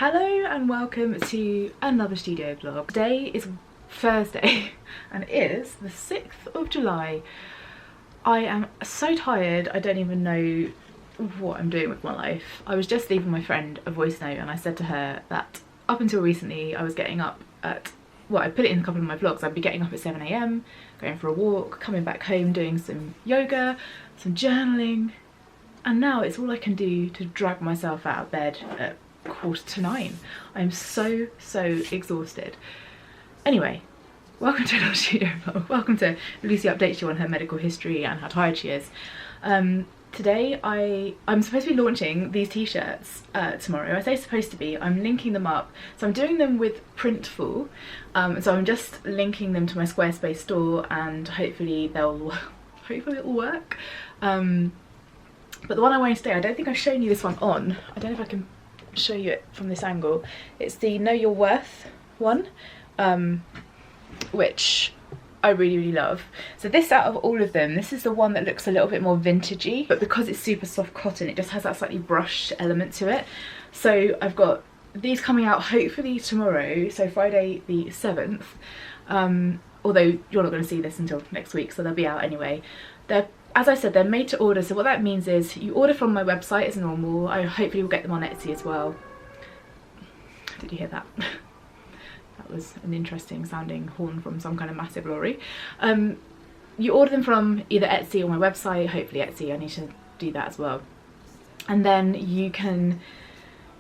Hello and welcome to another studio vlog. Today is Thursday and it is the 6th of July. I am so tired, I don't even know what I'm doing with my life. I was just leaving my friend a voice note and I said to her that up until recently I was getting up at, well, I put it in a couple of my vlogs, I'd be getting up at 7 AM, going for a walk, coming back home, doing some yoga, some journaling, and now it's all I can do to drag myself out of bed at 8:45. I'm so exhausted. Anyway, welcome to another studio vlog. Welcome to Lucy updates you on her medical history and how tired she is. Today I'm supposed to be launching these t-shirts tomorrow. I say supposed to be, I'm linking them up. So I'm doing them with Printful. So I'm just linking them to my Squarespace store and hopefully it'll work. But the one I want to today, I don't think I've shown you this one on. I don't know if I can show you it from this angle. It's the Know Your Worth one, which I really love. So this, out of all of them, this is the one that looks a little bit more vintagey, but because it's super soft cotton, it just has that slightly brushed element to it. So I've got these coming out hopefully tomorrow, so Friday the 7th, although you're not going to see this until next week, so they'll be out anyway. They're, as I said, they're made to order, so what that means is you order from my website as normal. I hopefully will get them on Etsy as well. Did you hear that? That was an interesting sounding horn from some kind of massive lorry. You order them from either Etsy or my website, hopefully Etsy, I need to do that as well. And then you can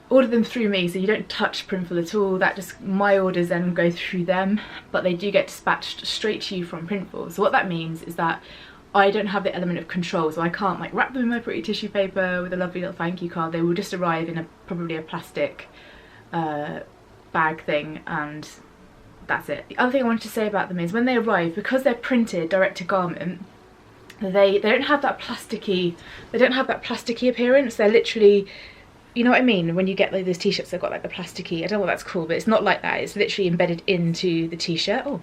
order them through me, so you don't touch Printful at all. That just, my orders then go through them, but they do get dispatched straight to you from Printful. So what that means is that I don't have the element of control, so I can't like wrap them in my pretty tissue paper with a lovely little thank you card. They will just arrive in probably a plastic bag thing, and that's it. The other thing I wanted to say about them is when they arrive, because they're printed direct to garment, they don't have that plasticky appearance. They're literally, you know what I mean, when you get like those t-shirts, they've got like the plasticky, I don't know what that's called, but it's not like that. It's literally embedded into the t-shirt. Oh,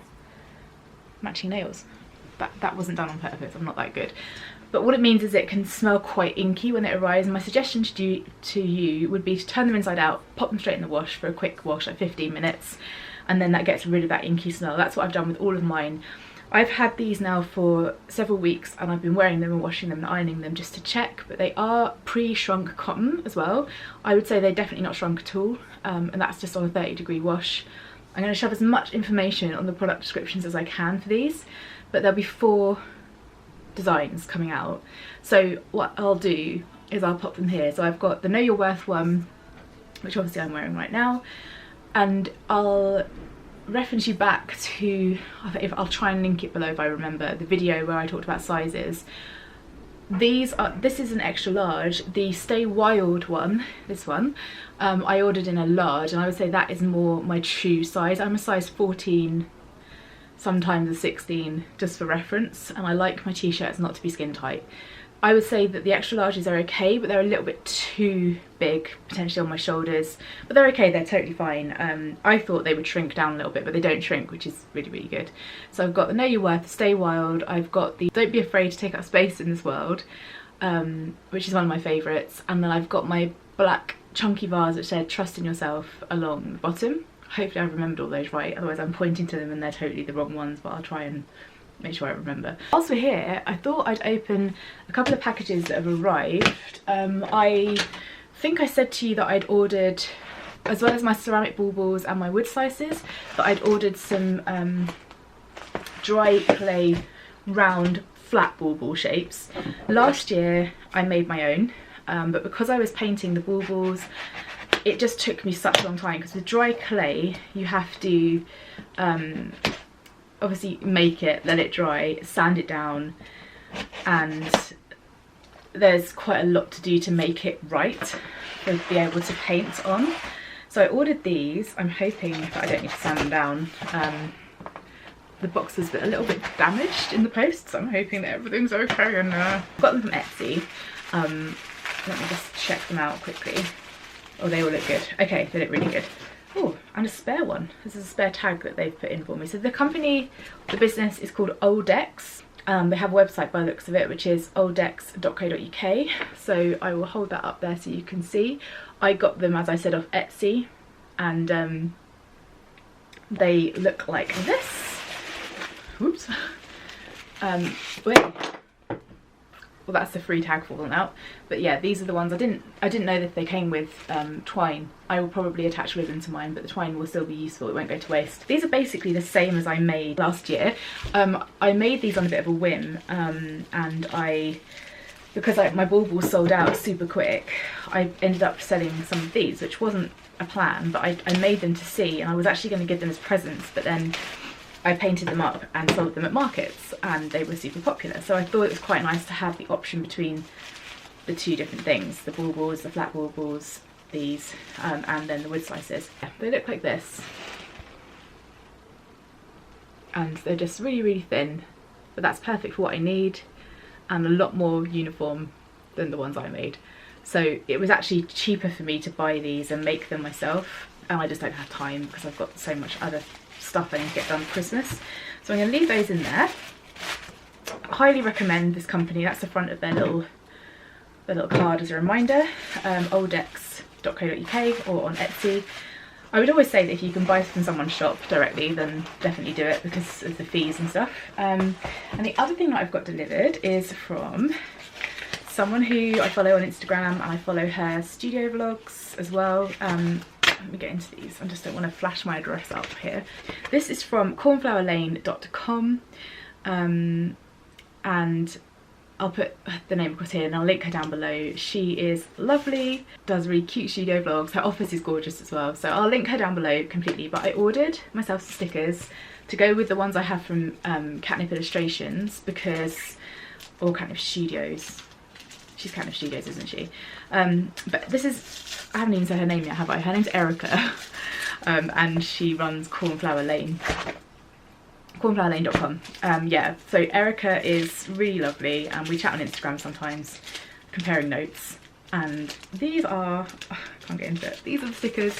matching nails. That wasn't done on purpose, I'm not that good. But what it means is it can smell quite inky when it arrives, and my suggestion to you would be to turn them inside out, pop them straight in the wash for a quick wash, like 15 minutes, and then that gets rid of that inky smell. That's what I've done with all of mine. I've had these now for several weeks and I've been wearing them and washing them and ironing them just to check, but they are pre-shrunk cotton as well. I would say they're definitely not shrunk at all, and that's just on a 30-degree wash. I'm going to shove as much information on the product descriptions as I can for these, but there'll be 4 designs coming out. So what I'll do is I'll pop them here. So I've got the Know Your Worth one, which obviously I'm wearing right now, and I'll reference you back to, I'll try and link it below if I remember, the video where I talked about sizes. This is an extra large. The Stay Wild one, this one, I ordered in a large, and I would say that is more my true size. I'm a size 14, sometimes a 16, just for reference, and I like my t-shirts not to be skin tight. I would say that the extra larges are okay, but they're a little bit too big potentially on my shoulders, but they're okay, they're totally fine. I thought they would shrink down a little bit, but they don't shrink, which is really good. So I've got the Know Your Worth, Stay Wild, I've got the Don't Be Afraid to Take Up Space in This World, which is one of my favourites, and then I've got my black chunky vase which said Trust in Yourself along the bottom. Hopefully I remembered all those right, otherwise I'm pointing to them and they're totally the wrong ones, but I'll try and make sure I remember. Whilst we're here, I thought I'd open a couple of packages that have arrived. I think I said to you that I'd ordered, as well as my ceramic baubles and my wood slices, that I'd ordered some dry clay round flat bauble shapes. Last year I made my own, but because I was painting the baubles, it just took me such a long time, because with dry clay you have to obviously make it, let it dry, sand it down, and there's quite a lot to do to make it right to be able to paint on. So I ordered these. I'm hoping that I don't need to sand them down. The box was a little bit damaged in the post, so I'm hoping that everything's okay, and got them from Etsy. Let me just check them out quickly. Oh, they all look good. Okay, they look really good. Oh, and a spare one. This is a spare tag that they've put in for me. So the company, the business is called Oldex. They have a website by the looks of it, which is oldex.co.uk. So I will hold that up there so you can see. I got them, as I said, off Etsy. and they look like this. Oops. Wait. Well, that's the free tag falling out. But yeah, these are the ones I didn't know that they came with twine. I will probably attach ribbon to mine, but the twine will still be useful. It won't go to waste. These are basically the same as I made last year. I made these on a bit of a whim, and because my baubles sold out super quick, I ended up selling some of these, which wasn't a plan, but I made them to see, and I was actually going to give them as presents, but then I painted them up and sold them at markets, and they were super popular. So I thought it was quite nice to have the option between the two different things, the baubles, the flat baubles, these, and then the wood slices. They look like this, and they're just really, really thin, but that's perfect for what I need, and a lot more uniform than the ones I made. So it was actually cheaper for me to buy these and make them myself, and I just don't have time because I've got so much other stuff I need to get done for Christmas. So I'm going to leave those in there. I highly recommend this company. That's the front of their little card as a reminder. oldex.co.uk or on Etsy. I would always say that if you can buy from someone's shop directly, then definitely do it because of the fees and stuff. And the other thing that I've got delivered is from someone who I follow on Instagram, and I follow her studio vlogs as well. Let me get into these. I just don't want to flash my address up here. This is from cornflowerlane.com, and I'll put the name across here and I'll link her down below. She is lovely, does really cute studio vlogs. Her office is gorgeous as well, so I'll link her down below completely. But I ordered myself some stickers to go with the ones I have from Catnip Illustrations, because, or Catnip Studios. She's Catnip Studios, isn't she? But this is, I haven't even said her name yet, have I? Her name's Erica, and she runs Cornflower Lane. cornflowerlane.com. Yeah, so Erica is really lovely, and we chat on Instagram sometimes, comparing notes. And these are, I can't get into it, these are the stickers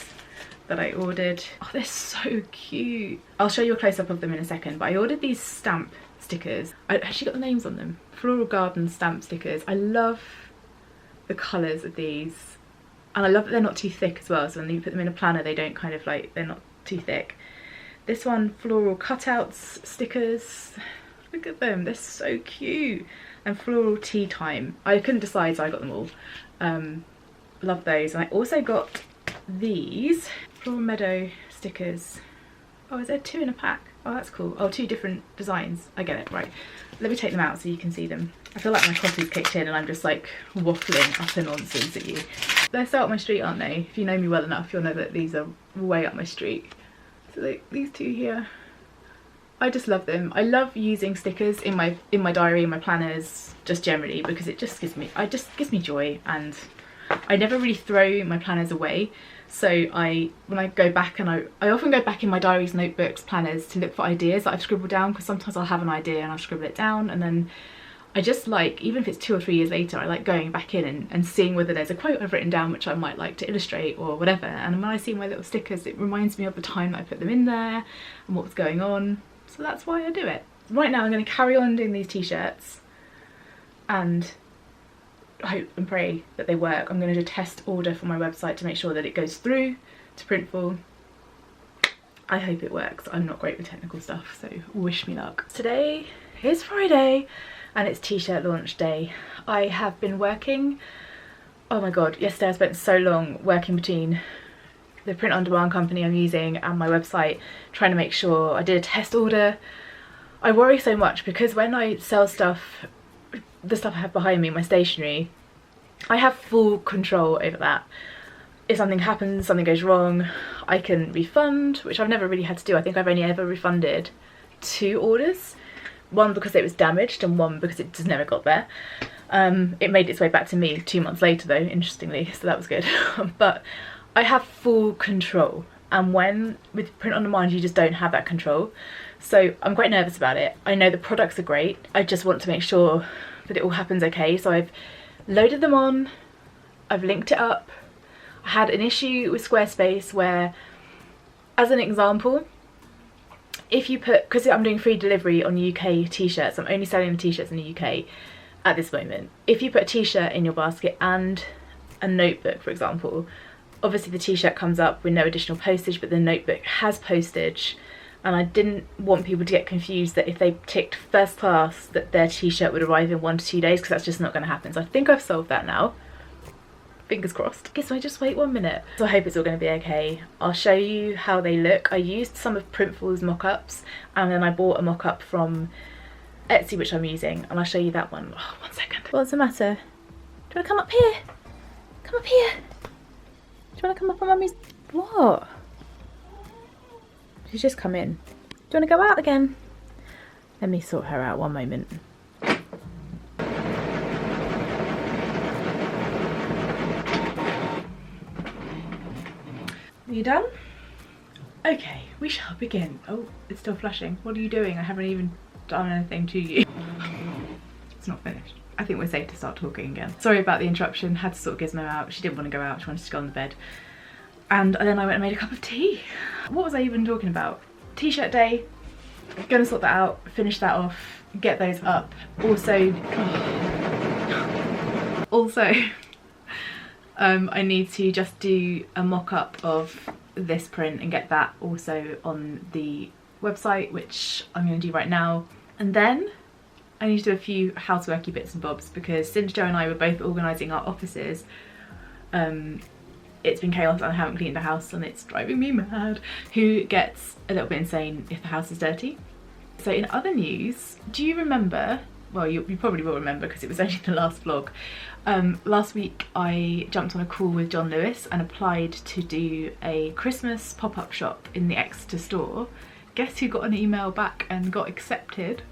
that I ordered. Oh, they're so cute. I'll show you a close-up of them in a second, but I ordered these stamp stickers. I actually got the names on them. Floral Garden stamp stickers. I love the colours of these, and I love that they're not too thick as well, so when you put them in a planner they don't kind of like, they're not too thick. This one, floral cutouts stickers. Look at them, they're so cute. And floral tea time. I couldn't decide, so I got them all. Love those. And I also got these Floral Meadow stickers. Oh, is there 2 in a pack? Oh, that's cool. Oh, 2 different designs. I get it, right. Let me take them out so you can see them. I feel like my coffee's kicked in and I'm just like waffling utter nonsense at you. They're so up my street, aren't they? If you know me well enough, you'll know that these are way up my street. So these 2 here, I just love them. I love using stickers in my diary, in my planners, just generally, because it just gives me joy, and I never really throw my planners away. So when I go back, and I often go back in my diaries, notebooks, planners to look for ideas that I've scribbled down, because sometimes I'll have an idea and I'll scribble it down, and then I just like, even if it's 2 or 3 years later, I like going back in and seeing whether there's a quote I've written down which I might like to illustrate or whatever. And when I see my little stickers, it reminds me of the time that I put them in there and what was going on. So that's why I do it. Right now I'm going to carry on doing these t-shirts and hope and pray that they work. I'm going to do a test order for my website to make sure that it goes through to Printful. I hope it works. I'm not great with technical stuff, so wish me luck. Today is Friday and it's t-shirt launch day. I have been working, oh my god, yesterday I spent so long working between the print on demand company I'm using and my website, trying to make sure I did a test order. I worry so much because when I sell stuff, the stuff I have behind me, my stationery, I have full control over that. If something happens, something goes wrong, I can refund, which I've never really had to do. I think I've only ever refunded 2 orders. One because it was damaged and one because it just never got there. It made its way back to me 2 months later though, interestingly, so that was good. But I have full control, and when with print on demand you just don't have that control. So I'm quite nervous about it. I know the products are great, I just want to make sure that it all happens okay. So I've loaded them on, I've linked it up. I had an issue with Squarespace where, as an example, if you put, because I'm doing free delivery on UK t-shirts, I'm only selling the t-shirts in the UK at this moment. If you put a t-shirt in your basket and a notebook, for example, obviously the t-shirt comes up with no additional postage, but the notebook has postage, and I didn't want people to get confused that if they ticked first class that their t-shirt would arrive in 1 to 2 days, because that's just not going to happen. So I think I've solved that now. Fingers crossed. Okay, so I just wait 1 minute. So I hope it's all going to be okay. I'll show you how they look. I used some of Printful's mock-ups, and then I bought a mock-up from Etsy which I'm using, and I'll show you that one. Oh, 1 second. What's the matter? Do you want to come up here? Come up here. Do you want to come up on Mummy's... What? She's just come in. Do you want to go out again? Let me sort her out 1 moment. Are you done? Okay, we shall begin. Oh, it's still flashing. What are you doing? I haven't even done anything to you. It's not finished. I think we're safe to start talking again. Sorry about the interruption. Had to sort Gizmo out. She didn't want to go out. She wanted to go on the bed. And then I went and made a cup of tea. What was I even talking about? T-shirt day. Gonna sort that out. Finish that off. Get those up. Also... I need to just do a mock-up of this print and get that also on the website, which I'm going to do right now. And then I need to do a few houseworky bits and bobs, because since Joe and I were both organising our offices, it's been chaos and I haven't cleaned the house, and it's driving me mad. Who gets a little bit insane if the house is dirty? So in other news, do you remember, well you probably will remember because it was only the last vlog, last week I jumped on a call with John Lewis and applied to do a Christmas pop-up shop in the Exeter store. Guess who got an email back and got accepted?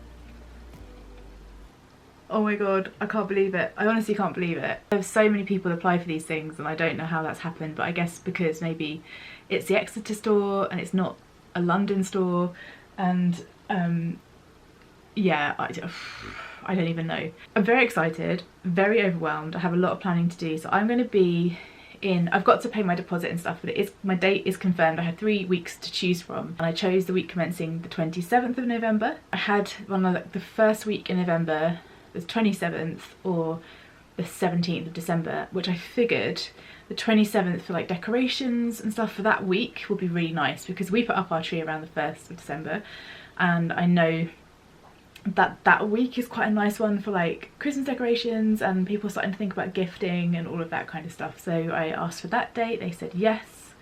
Oh my god, I can't believe it. I honestly can't believe it. There's so many people apply for these things and I don't know how that's happened, but I guess because maybe it's the Exeter store and it's not a London store, and yeah, I don't even know. I'm very excited, very overwhelmed. I have a lot of planning to do, so I'm going to be in... I've got to pay my deposit and stuff, but it is, my date is confirmed. I had 3 weeks to choose from, and I chose the week commencing the 27th of November. I had one of like the first week in November, the 27th, or the 17th of December, which I figured the 27th for like decorations and stuff for that week will be really nice, because we put up our tree around the 1st of December, and I know that week is quite a nice one for like Christmas decorations and people starting to think about gifting and all of that kind of stuff. So I asked for that date, they said yes.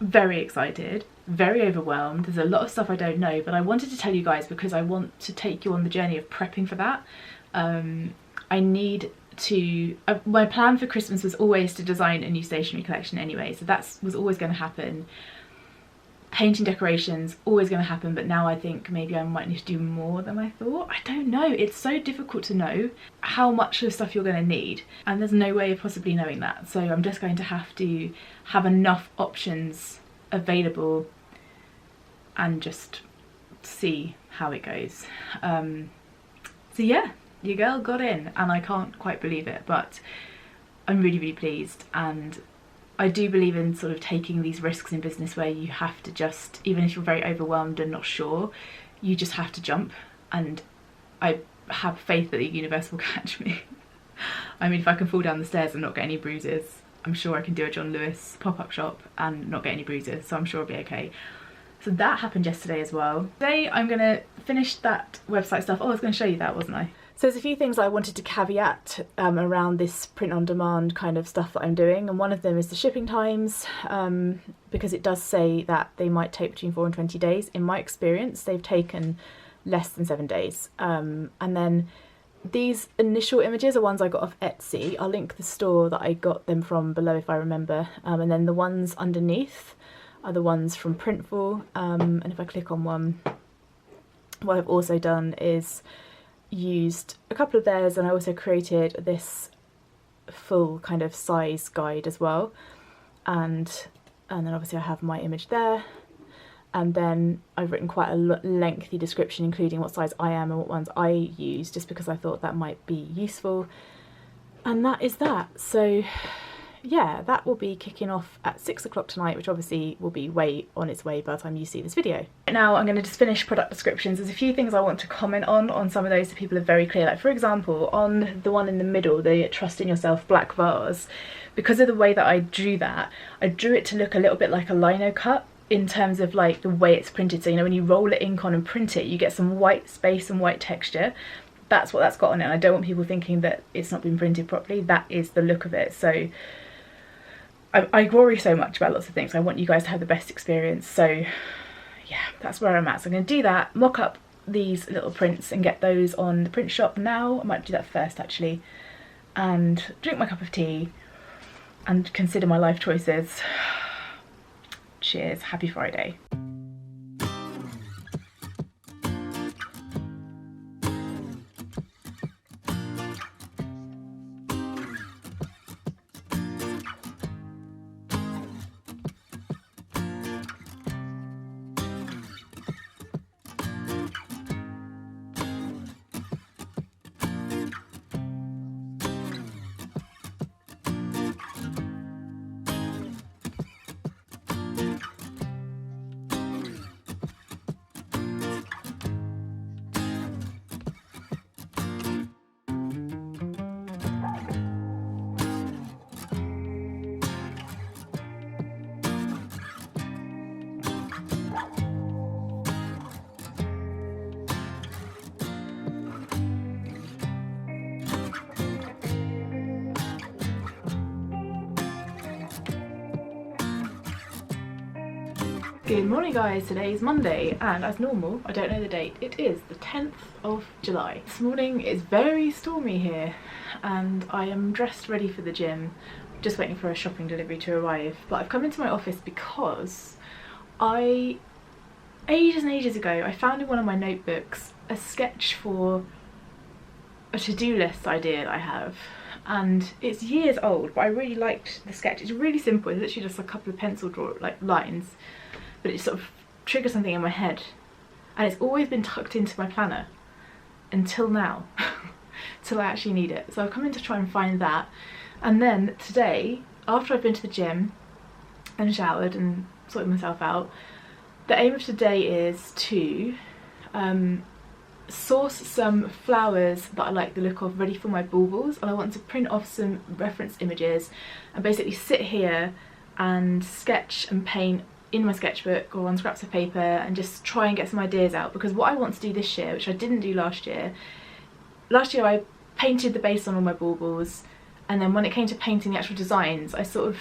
Very excited, very overwhelmed. There's a lot of stuff I don't know, but I wanted to tell you guys because I want to take you on the journey of prepping for that. I need to... my plan for Christmas was always to design a new stationery collection anyway, so that was always going to happen. Painting decorations, always going to happen, but now I think maybe I might need to do more than I thought. I don't know, it's so difficult to know how much of stuff you're going to need, and there's no way of possibly knowing that, so I'm just going to have enough options available and just see how it goes. So yeah, your girl got in and I can't quite believe it, but I'm really, really pleased. And I do believe in sort of taking these risks in business where you have to just, even if you're very overwhelmed and not sure, you just have to jump, and I have faith that the universe will catch me. I mean, if I can fall down the stairs and not get any bruises, I'm sure I can do a John Lewis pop-up shop and not get any bruises, so I'm sure I'll be okay. So that happened yesterday as well. Today I'm going to finish that website stuff. Oh, I was going to show you that, wasn't I? So there's a few things I wanted to caveat around this print on demand kind of stuff that I'm doing, and one of them is the shipping times, because it does say that they might take between 4 and 20 days. In my experience, they've taken less than 7 days. And then these initial images are ones I got off Etsy. I'll link the store that I got them from below if I remember. And then the ones underneath are the ones from Printful. And if I click on one, what I've also done is used a couple of theirs, and I also created this full kind of size guide as well, and then obviously I have my image there, and then I've written quite a lengthy description including what size I am and what ones I use, just because I thought that might be useful. And that is that. So yeah, that will be kicking off at 6 o'clock tonight, which obviously will be way on its way by the time you see this video. Right now I'm going to just finish product descriptions. There's a few things I want to comment on some of those that people are very clear. Like for example, on the one in the middle, the Trust in Yourself black vase, because of the way that I drew that, I drew it to look a little bit like a lino cut in terms of like the way it's printed. So you know, when you roll it ink on and print it, you get some white space and white texture. That's what that's got on it. I don't want people thinking that it's not been printed properly. That is the look of it. So I worry so much about lots of things. I want you guys to have the best experience. So yeah, that's where I'm at. So I'm going to do that, mock up these little prints and get those on the print shop now. I might do that first actually, and drink my cup of tea and consider my life choices. Cheers, happy Friday. Good morning guys, today is Monday and as normal, I don't know the date, it is the 10th of July. This morning is very stormy here and I am dressed ready for the gym, just waiting for a shopping delivery to arrive. But I've come into my office because ages and ages ago, I found in one of my notebooks a sketch for a to-do list idea that I have. And it's years old, but I really liked the sketch. It's really simple, it's literally just a couple of pencil lines. But it sort of triggered something in my head, and it's always been tucked into my planner until now, till I actually need it. So I've come in to try and find that, and then today, after I've been to the gym and showered and sorted myself out, the aim of today is to source some flowers that I like the look of ready for my baubles, and I want to print off some reference images and basically sit here and sketch and paint in my sketchbook or on scraps of paper and just try and get some ideas out. Because what I want to do this year, which I didn't do last year I painted the base on all my baubles, and then when it came to painting the actual designs I sort of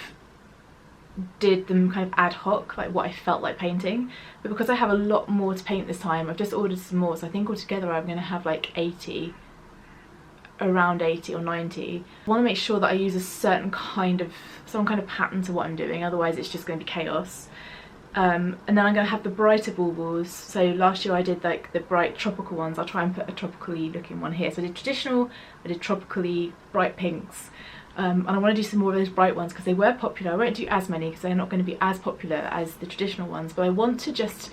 did them kind of ad hoc, like what I felt like painting. But because I have a lot more to paint this time, I've just ordered some more, so I think altogether I'm going to have like around 80 or 90. I want to make sure that I use some kind of pattern to what I'm doing, otherwise it's just going to be chaos. And then I'm going to have the brighter baubles. So last year I did like the bright tropical ones. I'll try and put a tropically looking one here. So I did traditional, I did tropically bright pinks, and I want to do some more of those bright ones because they were popular. I won't do as many because they're not going to be as popular as the traditional ones, but I want to just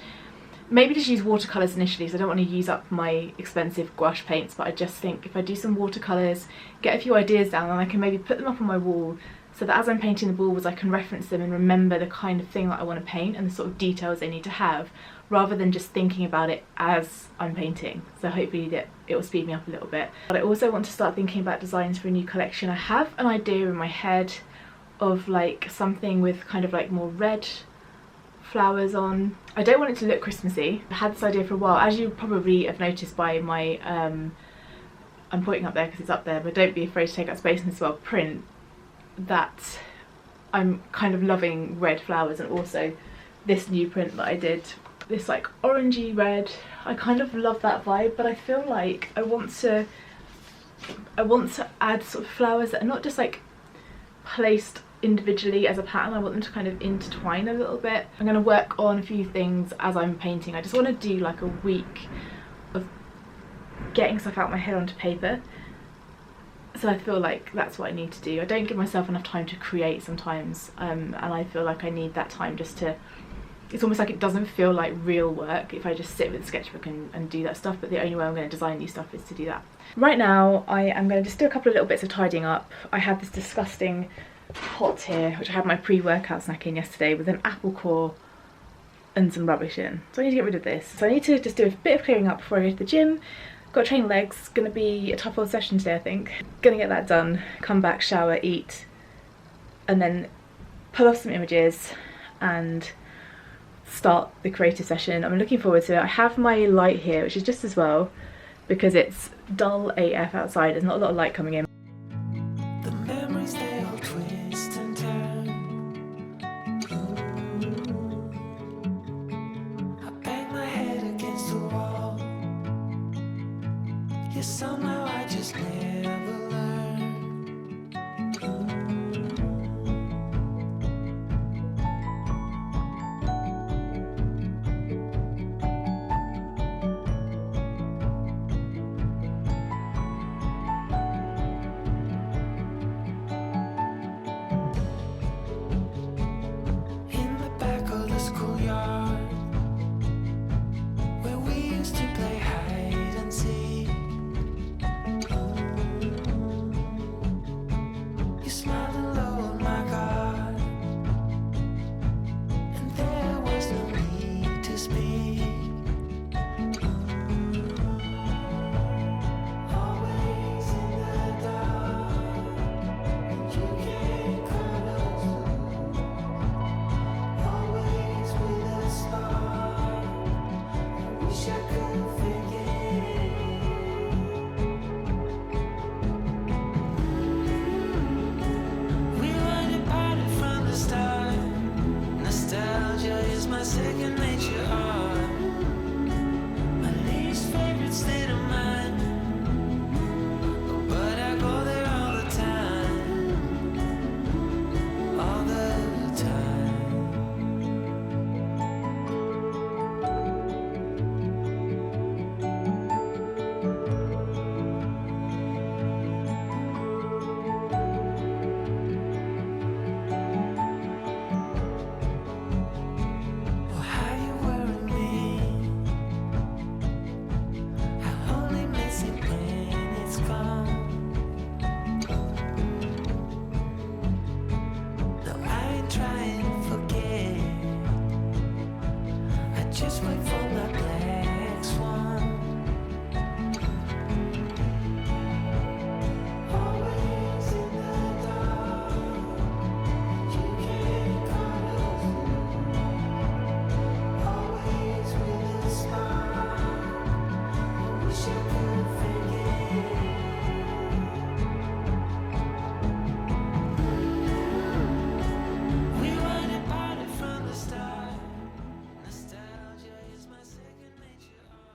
maybe just use watercolours initially, so I don't want to use up my expensive gouache paints. But I just think if I do some watercolours, get a few ideas down, and I can maybe put them up on my wall so that as I'm painting the baubles I can reference them and remember the kind of thing that I want to paint and the sort of details they need to have, rather than just thinking about it as I'm painting. So hopefully that it will speed me up a little bit. But I also want to start thinking about designs for a new collection. I have an idea in my head of like something with kind of like more red flowers on. I don't want it to look Christmassy. I had this idea for a while, as you probably have noticed by my I'm pointing up there because it's up there, but don't be afraid to take up space in this well print, that I'm kind of loving red flowers. And also this new print that I did, this like orangey red, I kind of love that vibe, but I feel like I want to add sort of flowers that are not just like placed individually as a pattern. I want them to kind of intertwine a little bit. I'm going to work on a few things as I'm painting. I just want to do like a week of getting stuff out my head onto paper. So I feel like that's what I need to do. I don't give myself enough time to create sometimes, and I feel like I need that time just to, it's almost like it doesn't feel like real work if I just sit with the sketchbook and do that stuff, but the only way I'm going to design new stuff is to do that. Right now I am going to just do a couple of little bits of tidying up. I had this disgusting pot here, which I had my pre-workout snack in yesterday, with an apple core and some rubbish in. So I need to get rid of this. So I need to just do a bit of clearing up before I go to the gym. Got to train legs, gonna be a tough old session today I think. Gonna get that done, come back, shower, eat, and then pull off some images and start the creative session. I'm looking forward to it. I have my light here, which is just as well, because it's dull AF outside. There's not a lot of light coming in. The memories, they all twist and turn. I bang my head against the wall. Yeah, somehow I just never learn. In the back of the schoolyard, where we used to play hide and seek. You smiled and lowered my guard, and there was no need to speak. Always in the dark, and you can't call us through. Always with a spark, I wish I could forget. We weren't parted from the start. Nostalgia is my second nature art. My least favorite state of mind, but I go there all the time. All the time. Well, how you worry me? I only miss it when it's gone. No, I ain't trying to forget. I just wait for my black swan. Always in the dark, you can't call us through. Always with a spark, I wish I could forget. We weren't parted from the start. Nostalgia is my second nature art.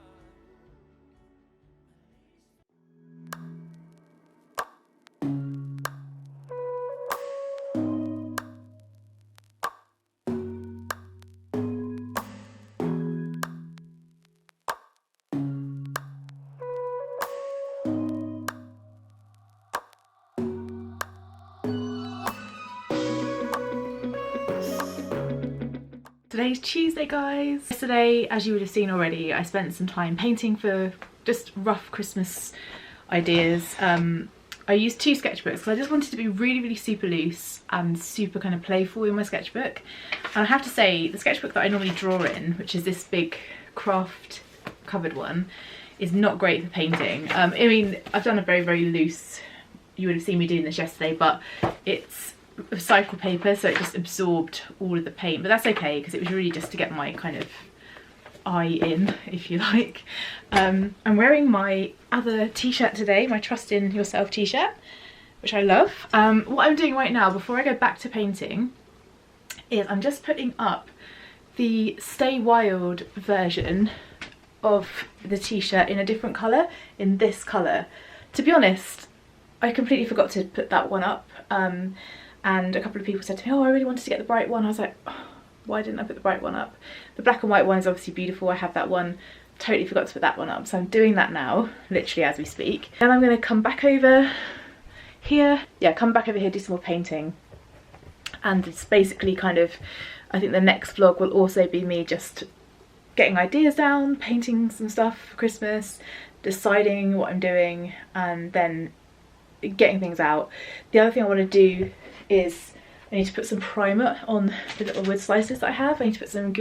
Today's Tuesday, guys. Yesterday, as you would have seen already, I spent some time painting for just rough Christmas ideas. I used two sketchbooks because I just wanted to be really super loose and super kind of playful in my sketchbook. And I have to say, the sketchbook that I normally draw in, which is this big craft covered one, is not great for painting. I mean, I've done a very loose, you would have seen me doing this yesterday, but it's recycled paper, so it just absorbed all of the paint, but that's okay because it was really just to get my kind of eye in, if you like. I'm wearing my other t-shirt today, my Trust in Yourself t-shirt, which I love. What I'm doing right now before I go back to painting is I'm just putting up the Stay Wild version of the t-shirt in a different colour, in this colour. To be honest, I completely forgot to put that one up, and a couple of people said to me, oh, I really wanted to get the bright one. I was like, oh, why didn't I put the bright one up? The black and white one is obviously beautiful. I have that one. Totally forgot to put that one up. So I'm doing that now, literally as we speak. Then I'm going to come back over here. Yeah, come back over here, do some more painting. And it's basically kind of, I think the next vlog will also be me just getting ideas down, painting some stuff for Christmas, deciding what I'm doing, and then getting things out. The other thing I want to do is I need to put some primer on the little wood slices that I have. I need to put some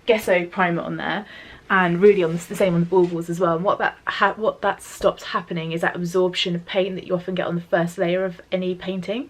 gesso primer on there, and really on the same on the baubles as well. And what that stops happening is that absorption of paint that you often get on the first layer of any painting.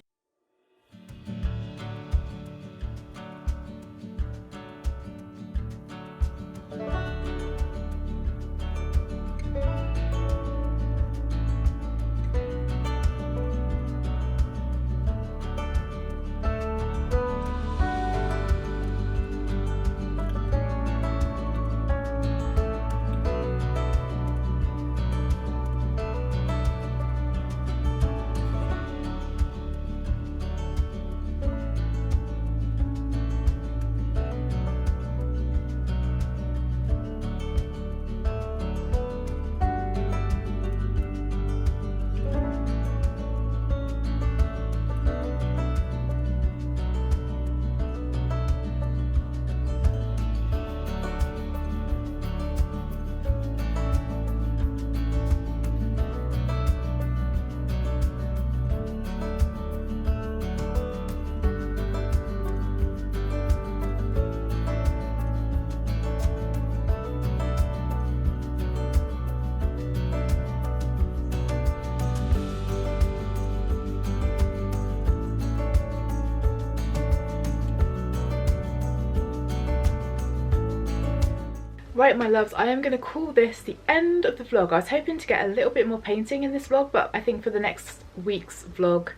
Right, my loves, I am going to call this the end of the vlog. I was hoping to get a little bit more painting in this vlog, but I think for the next week's vlog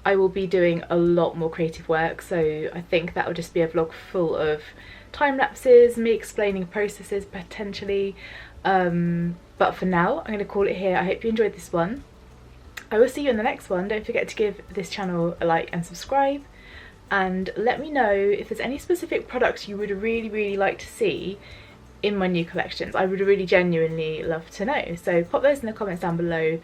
I will be doing a lot more creative work, so I think that will just be a vlog full of time lapses, me explaining processes potentially, but for now I'm going to call it here. I hope you enjoyed this one. I will see you in the next one. Don't forget to give this channel a like and subscribe, and let me know if there's any specific products you would really like to see in my new collections. I would really genuinely love to know, so pop those in the comments down below.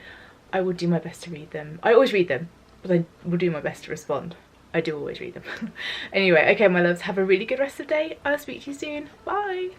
I will do my best to read them. I always read them, but I will do my best to respond. I do always read them. Anyway, okay my loves, have a really good rest of the day. I'll speak to you soon. Bye.